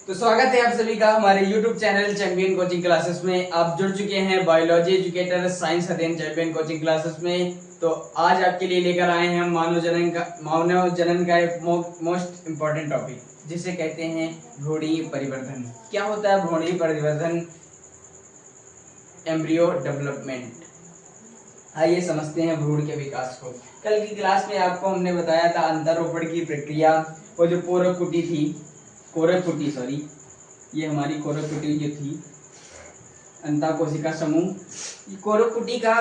तो स्वागत है आप सभी का हमारे YouTube channel champion coaching classes में। आप जुड़ चुके हैं बायोलॉजी एजुकेटर साइंस अध्ययन चैंपियन कोचिंग क्लासेस में। तो आज आपके लिए लेकर आए हैं मानव जनन का एक मोस्ट इम्पोर्टेंट टॉपिक, जिसे कहते हैं भ्रूणीय परिवर्धन। क्या होता है भ्रूणीय परिवर्तन? Embryo development. आइए समझते हैं भ्रूण के विकास को। कल की क्लास में आपको हमने बताया था अंतरोपण की प्रक्रिया, वो जो ये हमारी कोरकुटी जो थी, अंतःकोशिका समूह, कोरकुटी का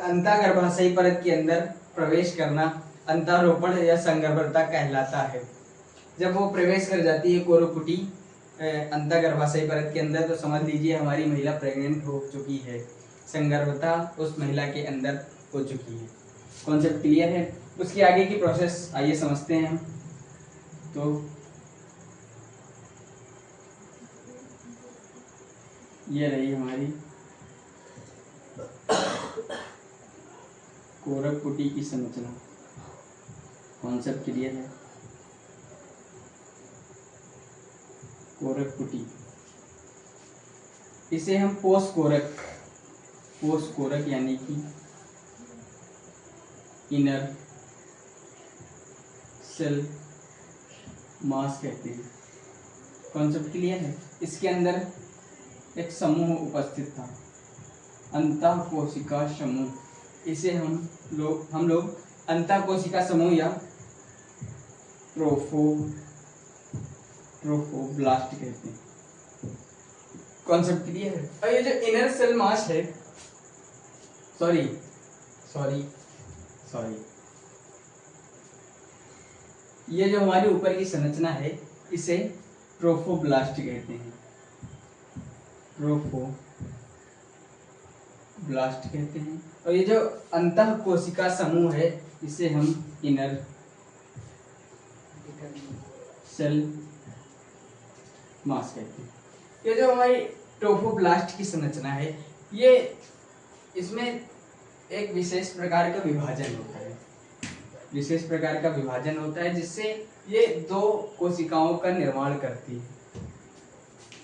अंतःगर्भाशयी परत के अंदर प्रवेश करना अंतरोपण या संगर्भता कहलाता है। जब वो प्रवेश कर जाती है कोरकुटी अंतःगर्भाशयी परत के अंदर, तो समझ लीजिए हमारी महिला प्रेग्नेंट हो चुकी है, संगर्भता उस महिला के अंदर हो चुकी है। कॉन्सेप्ट क्लियर है? उसके आगे की प्रोसेस आइए समझते हैं हम। तो ये रही हमारी कोरकुटी की संरचना। कॉन्सेप्ट क्लियर है? कोरकुटी, इसे हम पोषकोरक यानी कि इनर सेल मास कहते हैं। कॉन्सेप्ट क्लियर है? इसके अंदर एक समूह उपस्थित था, अंतःकोशिका समूह। इसे हम लोग अंतःकोशिका समूह या ट्रोफोब्लास्ट कहते हैं। कॉन्सेप्ट क्लियर है? और ये जो इनर सेल मास है, सॉरी ये जो हमारी ऊपर की संरचना है, इसे ट्रोफोब्लास्ट कहते हैं। ट्रोफोब्लास्ट कहते हैं। और ये जो अंतःकोशिका समूह है, इसे हम इनर सेल मास कहते हैं। ये जो हमारी ट्रोफोब्लास्ट की संरचना है, ये इसमें एक विशेष प्रकार का विभाजन होता है, जिससे ये दो कोशिकाओं का निर्माण करती है।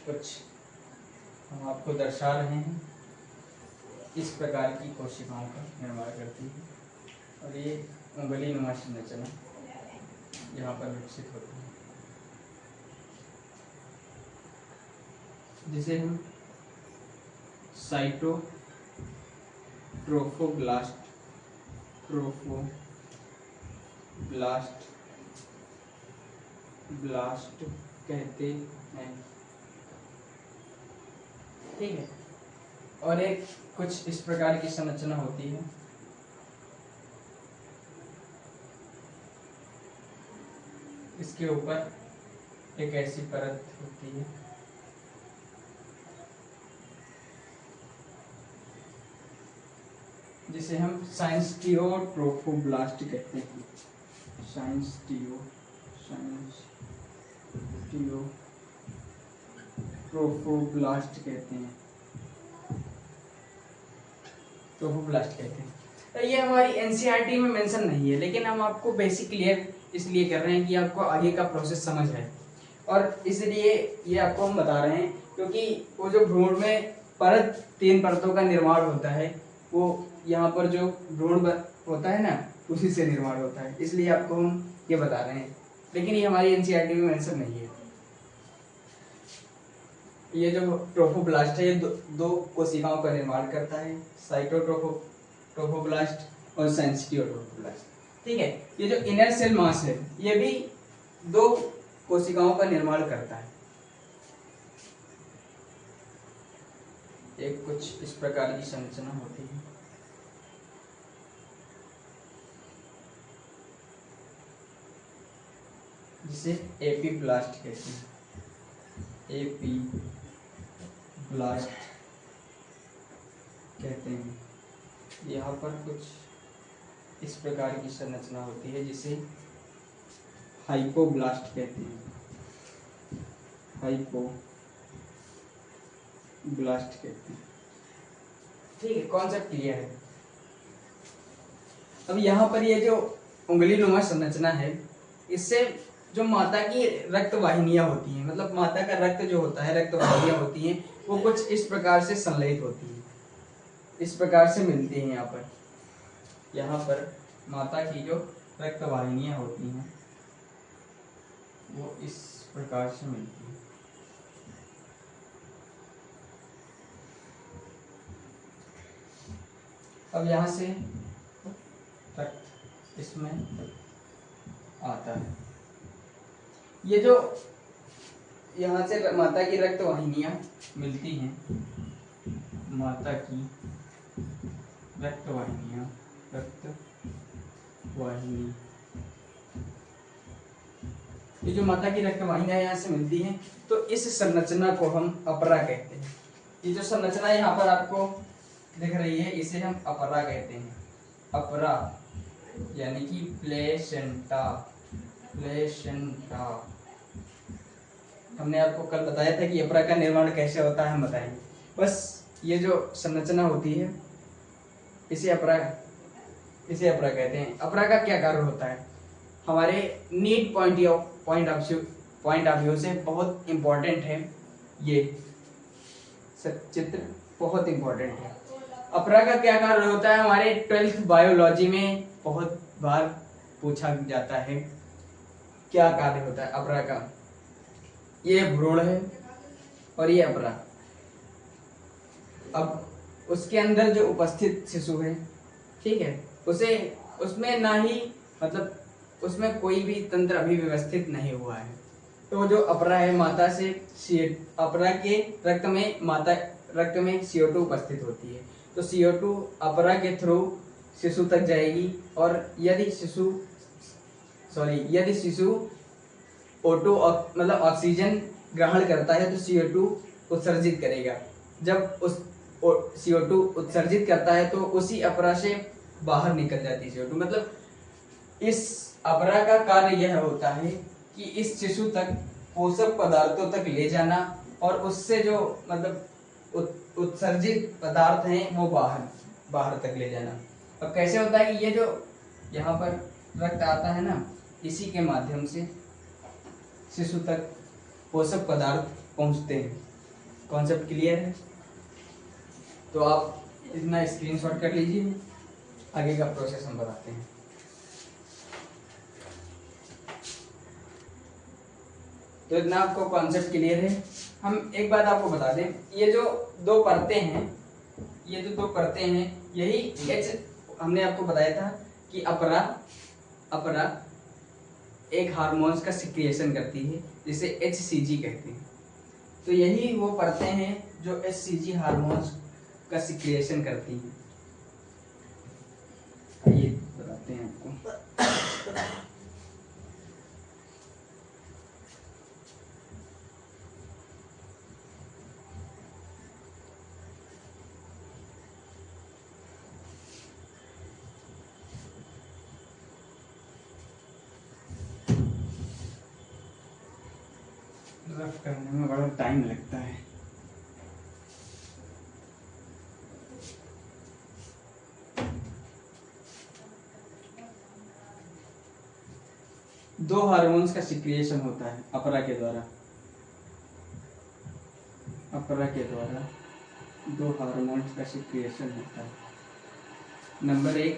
कुछ हम आपको दर्शा रहे हैं, इस प्रकार की कोशिकाओं का निर्माण करती है। और ये उंगलीनुमा संरचना यहाँ पर विकसित होती है, जिसे हम ट्रोफोब्लास्ट कहते हैं। ठीक है। और एक कुछ इस प्रकार की संरचना होती है। इसके ऊपर एक ऐसी परत होती है, जिसे हम साइनस्टीओट्रोफोब्लास्ट कहते हैं। ट्रोफोब्लास्ट कहते हैं। तो ये हमारी एनसीईआरटी में मेंशन नहीं है, लेकिन हम आपको बेसिक क्लियर इसलिए कर रहे हैं कि आपको आगे का प्रोसेस समझ है। और इसलिए ये आपको हम बता रहे हैं, क्योंकि वो जो भ्रूण में तीन परतों का निर्माण होता है, वो यहाँ पर जो भ्रूण होता है ना, उसी से निर्माण होता है। इसलिए आपको हम ये बता रहे हैं, लेकिन ये हमारी एनसीईआरटी में मेंशन नहीं है। ये जो ट्रोफोब्लास्ट है, ये दो कोशिकाओं का निर्माण करता है, साइटोट्रोफोब्लास्ट और सेंसिटियोट्रोफोब्लास्ट। ठीक है। ये जो इनर सेल मास है, ये भी दो कोशिकाओं का निर्माण करता है। एक कुछ इस प्रकार की संरचना होती है, जिसे एपीब्लास्ट कहते हैं। एपीब्लास्ट कहते हैं। यहाँ पर कुछ इस प्रकार की संरचना होती है, जिसे हाइपोब्लास्ट कहते हैं। ठीक है, कॉन्सेप्ट क्लियर है? अब यहाँ पर ये जो उंगलीनुमा संरचना है, इससे जो माता की रक्त वाहिनियां होती हैं, मतलब माता का रक्त जो होता है, रक्त वाहिनियां होती हैं, वो कुछ इस प्रकार से संलयित होती हैं, इस प्रकार से मिलती हैं। यहाँ पर माता की जो रक्त वाहिनियां होती हैं वो इस प्रकार से मिलती हैं। अब यहाँ से रक्त इसमें आता है। ये जो यहाँ से माता की रक्त वाहिनियां मिलती हैं, माता की रक्त वाहिनी, ये जो माता की रक्त वाहिनियां यहाँ से मिलती हैं, तो इस संरचना को हम अपरा कहते हैं। ये जो संरचना यहाँ पर आपको दिख रही है, इसे हम अपरा कहते हैं। अपरा यानी कि प्लेसेंटा। प्लेसेंटा हमने आपको कल बताया था कि अपरा का निर्माण कैसे होता है, हम बताएंगे। बस ये जो संरचना होती है इसे अपरा कहते हैं। अपरा का क्या कार्य होता है, हमारे नीट पॉइंट ऑफ व्यू से बहुत इंपॉर्टेंट है। ये चित्र बहुत इंपॉर्टेंट है। अपरा का क्या कार्य होता है, हमारे 12th बायोलॉजी में बहुत बार पूछा जाता है, क्या कार्य होता है अपरा का। ये भ्रूण है और ये अपरा। अब उसके अंदर जो उपस्थित शिशु है, ठीक है, उसमें ना ही मतलब उसमें कोई भी तंत्र अभी व्यवस्थित नहीं हुआ है। तो जो अपरा है, माता से अपरा के रक्त में CO2 उपस्थित होती है, तो CO2 अपरा के थ्रू शिशु तक जाएगी, और यदि शिशु O2 मतलब ऑक्सीजन ग्रहण करता है तो CO2 उत्सर्जित करेगा। जब उस CO2 उत्सर्जित करता है तो उसी अपरा से बाहर निकल जाती है CO2। मतलब इस अपरा का कार्य यह होता है कि इस शिशु तक पोषक पदार्थों तक ले जाना, और उससे जो मतलब उत्सर्जित पदार्थ हैं वो बाहर तक ले जाना। अब कैसे होता है कि ये जो यहाँ पर रक्त आता है ना, इसी के माध्यम से शिशु तक पोषक पदार्थ पहुंचते हैं। कॉन्सेप्ट क्लियर है? तो आप इतना स्क्रीनशॉट कर लीजिए, आगे का प्रोसेस हम बताते हैं। तो इतना आपको कॉन्सेप्ट क्लियर है। हम एक बात आपको बता दें, ये जो दो परतें हैं, यही हमने आपको बताया था कि अपरा एक हार्मोन्स का सिक्रिएशन करती है जिसे HCG कहते हैं। तो यही वो परतें हैं जो HCG हार्मोन्स का सिक्रिएशन करती हैं। ये बताते हैं आपको। रफ करने में बड़ा टाइम लगता है। दो हार्मोन्स का सिक्रिएशन होता है अपरा के द्वारा। दो हार्मोन्स का सिक्रिएशन होता है। नंबर 1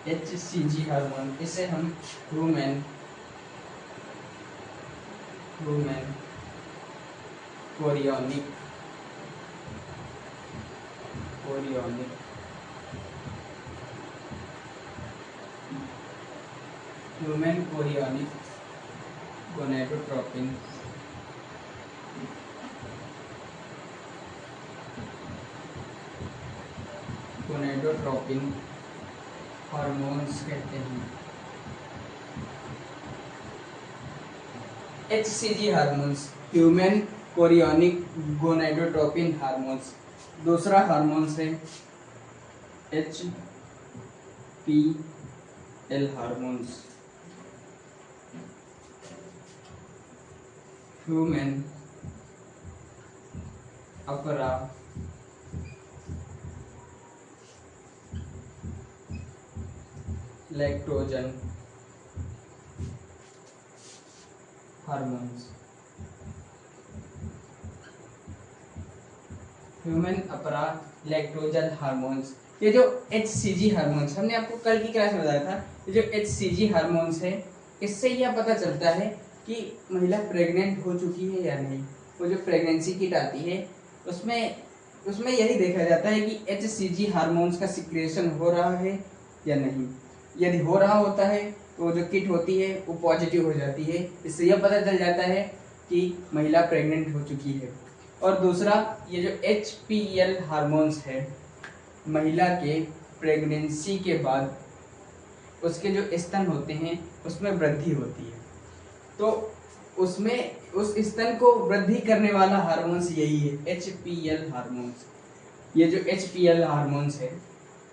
HCG हार्मोन, इसे हम ह्यूमन कोरियोनिक गोनेडोट्रोपिन हार्मोन्स कहते हैं। HCG hormones, human chorionic gonadotropin hormones. दूसरा हार्मोन्स है HPL हार्मोन्स, ह्यूमन अपरा लैक्टोजन हार्मोन्स, ह्यूमन अपरा लैक्टोजन हार्मोन्स। ये जो HCG हार्मोन्स हमने आपको कल की क्लास में बताया था, ये जो HCG हार्मोन्स है, इससे यह पता चलता है कि महिला प्रेग्नेंट हो चुकी है या नहीं। वो जो प्रेगनेंसी किट आती है उसमें उसमें यही देखा जाता है कि HCG हार्मोन्स का सिक्रेशन हो रहा है या नहीं। यदि हो रहा होता है तो जो किट होती है वो पॉजिटिव हो जाती है, इससे यह पता चल जाता है कि महिला प्रेग्नेंट हो चुकी है। और दूसरा, ये जो HPL हार्मोन्स है, महिला के प्रेगनेंसी के बाद उसके जो स्तन होते हैं उसमें वृद्धि होती है, तो उसमें उस स्तन को वृद्धि करने वाला हार्मोन्स यही है, HPL हार्मोन्स। ये जो HPL हार्मोन्स है,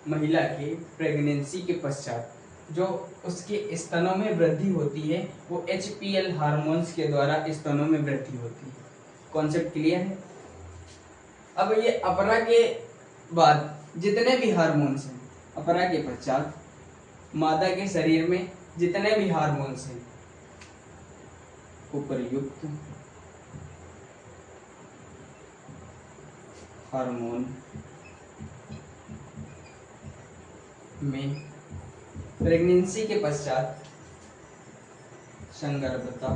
महिला के प्रेगनेंसी के पश्चात जो उसके स्तनों में वृद्धि होती है, वो HPL हार्मोन्स के द्वारा स्तनों में वृद्धि होती है। कॉन्सेप्ट क्लियर है? अब ये अपरा के बाद जितने भी हार्मोन्स हैं, अपरा के पश्चात मादा के शरीर में जितने भी हार्मोन्स हैं, उपर्युक्त हार्मोन में प्रेगनेंसी के पश्चात संगर्भता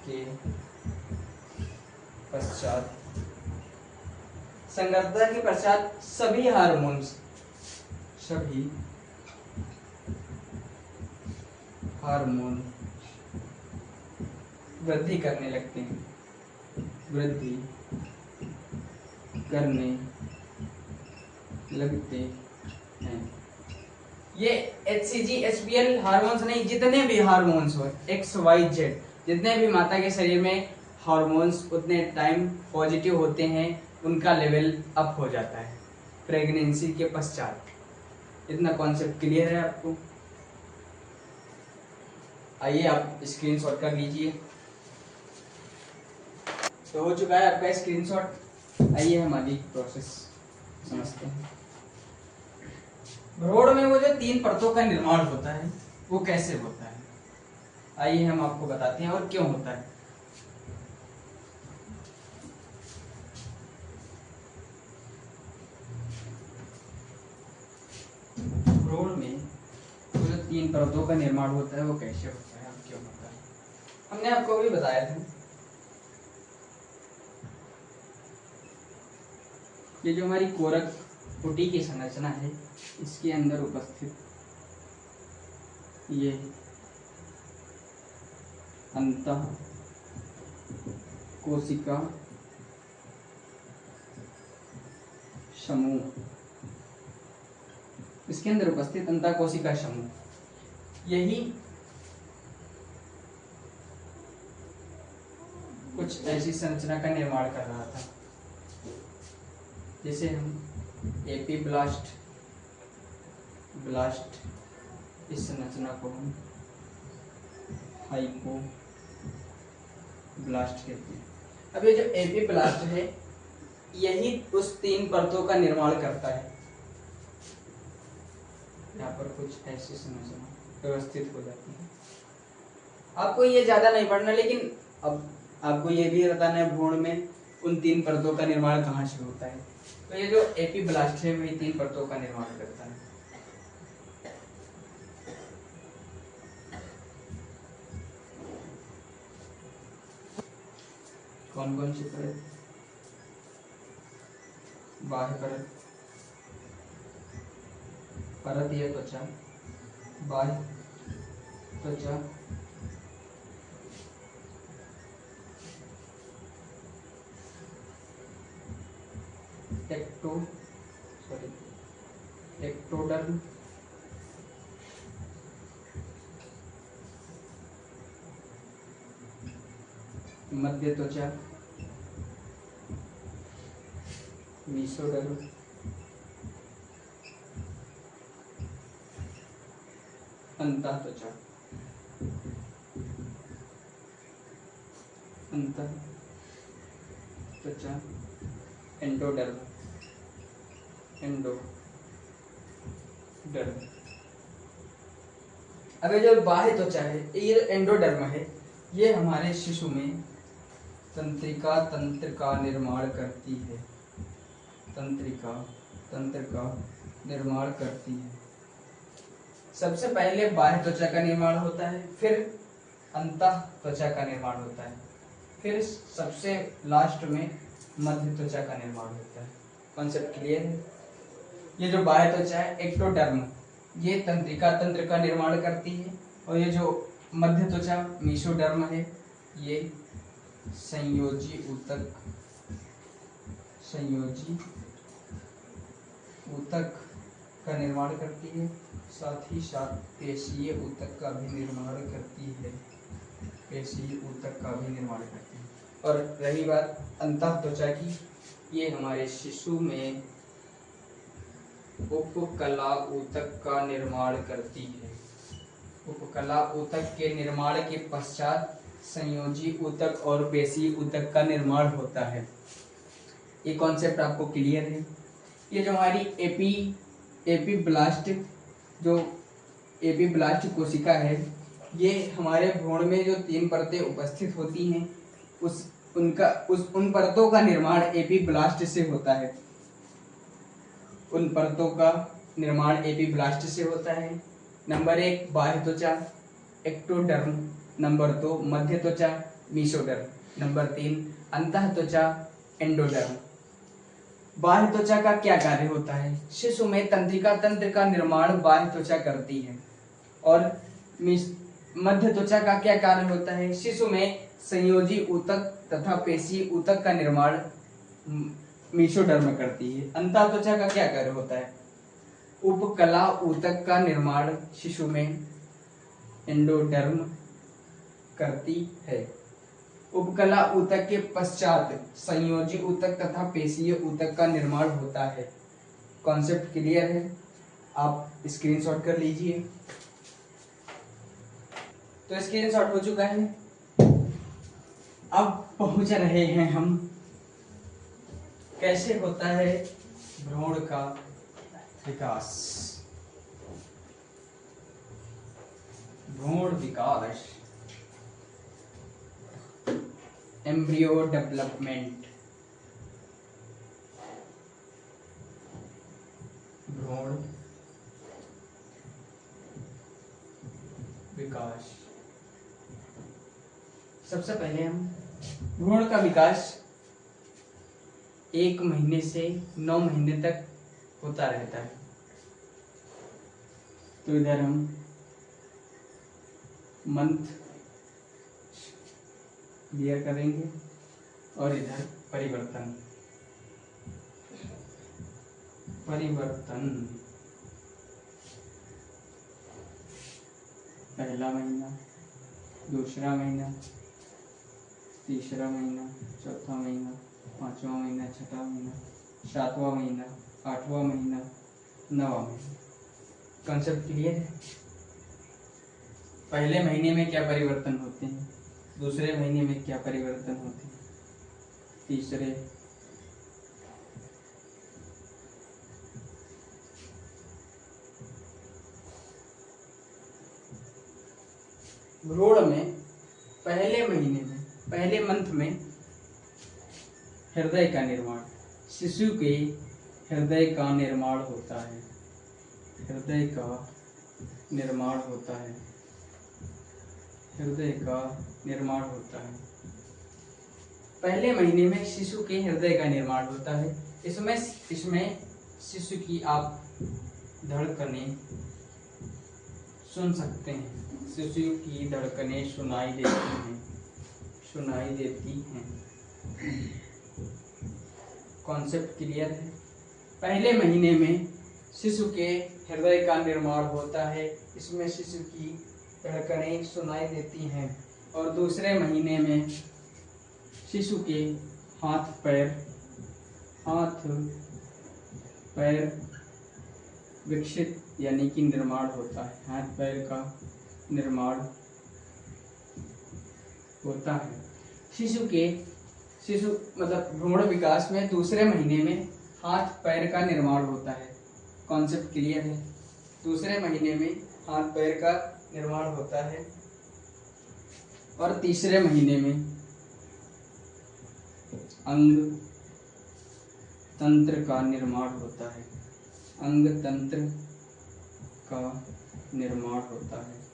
के पश्चात संगर्भता के पश्चात सभी हार्मोन्स वृद्धि करने लगते हैं, वृद्धि करने लगते हैं। ये HCG HPL हार्मोन्स नहीं, जितने भी हार्मोन्स हो, XYZ, जितने भी माता के शरीर में हार्मोन्स उतने टाइम पॉजिटिव होते हैं, उनका लेवल अप हो जाता है प्रेगनेंसी के पश्चात। इतना कॉन्सेप्ट क्लियर है आपको? आइए आप स्क्रीनशॉट कर लीजिए। तो हो चुका है आपका स्क्रीनशॉट। आइए हम आगे की प्रोसेस समझते हैं। भ्रूण में वो जो 3 परतों का निर्माण होता है वो कैसे होता है, आइए हम आपको बताते हैं और क्यों होता है। भ्रूण में वो जो 3 परतों का निर्माण होता है वो कैसे होता है और क्यों होता है, हमने आपको भी बताया था। ये जो हमारी कोरक कुटी की संरचना है, इसके अंदर उपस्थित ये अंतः कोशिका समूह, इसके अंदर उपस्थित अंतः कोशिका समूह, यही कुछ ऐसी संरचना का निर्माण कर रहा था, जिसे हम एपीब्लास्ट इस संरचना को हम हाइपोब्लास्ट कहते हैं। अब ये जो एपीब्लास्ट है, यही उस 3 परतों का निर्माण करता है। यहाँ पर कुछ ऐसी संरचना व्यवस्थित हो जाती है। आपको ये ज्यादा नहीं पढ़ना, लेकिन अब आपको ये भी बताना है भ्रूण में उन 3 परतों का निर्माण कहाँ से होता है। तो ये जो एपीब्लास्ट है, वही 3 परतों का निर्माण करता है। कौन कौन सी परत? बाह्य परत ये त्वचा, बाह्य त्वचा, एक्टोडर्म, मध्य त्वचा, मीसोडर्म, अंतः त्वचा, एंडोडर्म, डर्म। अब ये जो बाह्य त्वचा है, ये एंडोडर्म है, ये हमारे शिशु में तंत्रिका तंत्र का निर्माण करती है। तंत्रिका तंत्र का निर्माण करती है। सबसे पहले बाह्य त्वचा का निर्माण होता है, फिर अंतः त्वचा का निर्माण होता है, फिर सबसे लास्ट में मध्य त्वचा का निर्माण होता है। कॉन्सेप्ट क्लियर है? ये जो बाह्य त्वचा है एक्टोडर्म, ये तंत्रिका तंत्र का निर्माण करती है, और ये जो मध्य त्वचा मेसोडर्म है, ये संयोजी ऊतक का निर्माण करती है, साथ ही साथ पेशीय ऊतक का भी निर्माण करती है। पेशीय ऊतक का भी निर्माण करती है। और रही बात अंतः त्वचा की, ये हमारे शिशु में उपकला ऊतक का निर्माण करती है। उपकला ऊतक के निर्माण के पश्चात संयोजी ऊतक और पेशीय ऊतक का निर्माण होता है। ये कॉन्सेप्ट आपको क्लियर है? ये जो हमारी एपीब्लास्ट कोशिका है, ये हमारे भ्रूण में जो 3 परतें उपस्थित होती हैं, उन परतों का निर्माण एपीब्लास्ट से होता है। उन परतों का निर्माण एपीब्लास्ट से होता है। नंबर 1 बाह्य त्वचा एक्टोडर्म, नंबर 2 मध्य त्वचा मेसोडर्म, नंबर 3 अंतः त्वचा एंडोडर्म। बाह्य त्वचा का क्या कार्य होता है? शिशु में तंत्रिका तंत्र का निर्माण बाह्य त्वचा करती है। और मध्य त्वचा का क्या कार्य होता है? शिशु में संयोजी ऊतक तथा पेशीय ऊतक का निर्माण मेसोडर्म करती है। अंतः त्वचा का क्या कार्य होता है? उपकला ऊतक का निर्माण शिशु में एंडोडर्म करती है। उपकला ऊतक के पश्चात संयोजी ऊतक तथा पेशीय ऊतक का निर्माण होता है। कॉन्सेप्ट क्लियर है? आप स्क्रीनशॉट कर लीजिए। तो स्क्रीनशॉट हो चुका है। अब पहुंच रहे हैं हम कैसे होता है भ्रूण का विकास। भ्रूण विकास, एम्ब्रियो डेवलपमेंट। भ्रूण विकास। सबसे पहले हम भ्रूण का विकास 1 महीने से 9 महीने तक होता रहता है। तो इधर हम मंथ क्लियर करेंगे और इधर परिवर्तन। पहला महीना, दूसरा महीना, तीसरा महीना, चौथा महीना, 5वां महीना, 6वां महीना, 7वां महीना, 8वां महीना, 9वां महीना। कॉन्सेप्ट क्लियर है? पहले महीने में क्या परिवर्तन होते हैं, दूसरे महीने में क्या परिवर्तन होते हैं, तीसरे, भ्रूण में पहले महीने में, पहले मंथ में हृदय का निर्माण, शिशु के हृदय का निर्माण होता है। हृदय का निर्माण होता है। हृदय का निर्माण होता है। पहले महीने में शिशु के हृदय का निर्माण होता है। इसमें शिशु की आप धड़कनें सुन सकते हैं। शिशु की धड़कनें सुनाई देती हैं। कॉन्सेप्ट क्लियर है? पहले महीने में शिशु के हृदय का निर्माण होता है, इसमें शिशु की धड़कनें सुनाई देती हैं। और दूसरे महीने में शिशु के हाथ पैर विकसित यानी कि निर्माण होता है। हाथ पैर का निर्माण होता है। शिशु मतलब भ्रूण विकास में दूसरे महीने में हाथ पैर का निर्माण होता है। कॉन्सेप्ट क्लियर है? दूसरे महीने में हाथ पैर का निर्माण होता है और तीसरे महीने में अंग तंत्र का निर्माण होता है। अंग तंत्र का निर्माण होता है।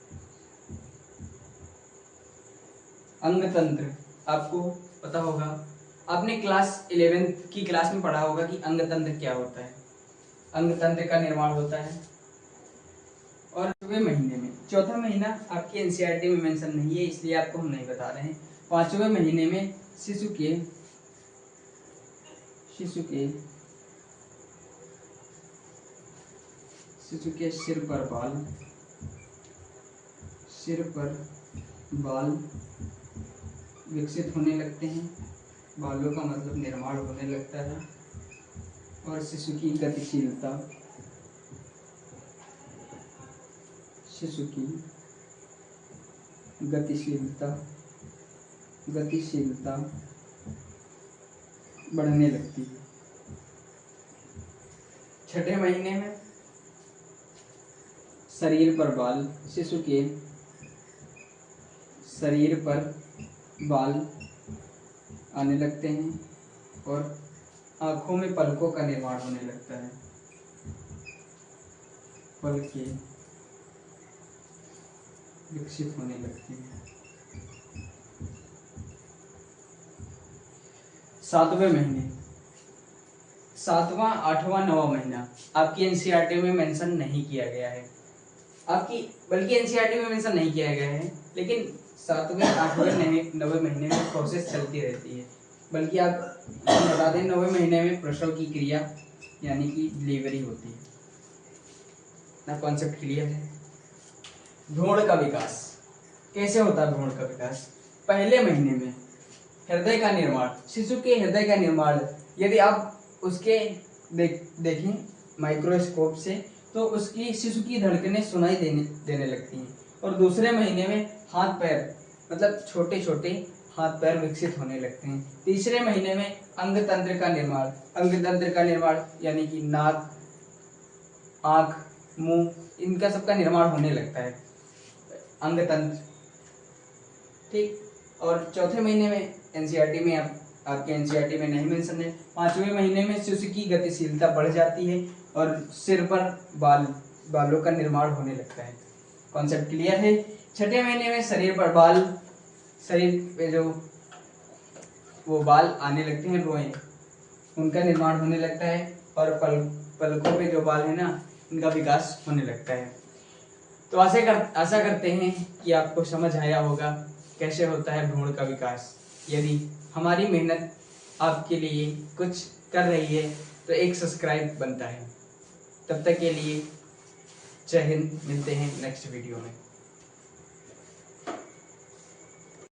अंग तंत्र आपको पता होगा, आपने क्लास 11th की क्लास में पढ़ा होगा कि अंग तंत्र क्या होता है। अंग तंत्र का निर्माण होता है। और पांचवें महीने में, चौथा महीना आपके एनसीईआरटी में मेंशन नहीं है इसलिए आपको हम नहीं बता रहे हैं। पांचवें महीने में शिशु के सिर पर बाल विकसित होने लगते हैं। बालों का मतलब निर्माण होने लगता है। और शिशु की गतिशीलता बढ़ने लगती है। छठे महीने में शरीर पर बाल, शिशु के शरीर पर बाल आने लगते हैं और आँखों में पलकों का निर्माण होने लगता है। पलकें विकसित होने लगती हैं। सातवें महीने, सातवां, आठवां, नवां महीना आपकी एनसीईआरटी में मेंशन नहीं किया गया है। बल्कि एनसीईआरटी में मेंशन नहीं किया गया है, लेकिन सातवें, आठवें, नवे महीने में प्रोसेस चलती रहती है। बल्कि आप बता दें, नवे महीने में प्रसव की क्रिया यानी कि डिलीवरी होती है ना। कॉन्सेप्ट क्लियर है। भ्रूण का विकास कैसे होता है? भ्रूण का विकास पहले महीने में हृदय का निर्माण, शिशु के हृदय का निर्माण, यदि आप उसके देखें माइक्रोस्कोप से तो उसकी शिशु की धड़कनें सुनाई देने लगती हैं। और दूसरे महीने में हाथ पैर, मतलब छोटे छोटे हाथ पैर विकसित होने लगते हैं। तीसरे महीने में अंग तंत्र का निर्माण यानी कि नाक, आँख, मुंह, इनका सबका निर्माण होने लगता है, अंग तंत्र। ठीक। और चौथे महीने में एनसीईआरटी में आपके एनसीईआरटी में नहीं मेंशन है। पांचवें महीने में शिशु की गतिशीलता बढ़ जाती है और सिर पर बालों का निर्माण होने लगता है। कॉन्सेप्ट क्लियर है। छठे महीने में शरीर पे जो वो बाल आने लगते हैं, रोएं, उनका निर्माण होने लगता है। और पलकों पे जो बाल है ना, इनका विकास होने लगता है। तो आशा करते हैं कि आपको समझ आया होगा कैसे होता है भ्रूण का विकास। यदि हमारी मेहनत आपके लिए कुछ कर रही है तो एक सब्सक्राइब बनता है। तब तक के लिए जय हिंद, मिलते हैं नेक्स्ट वीडियो में।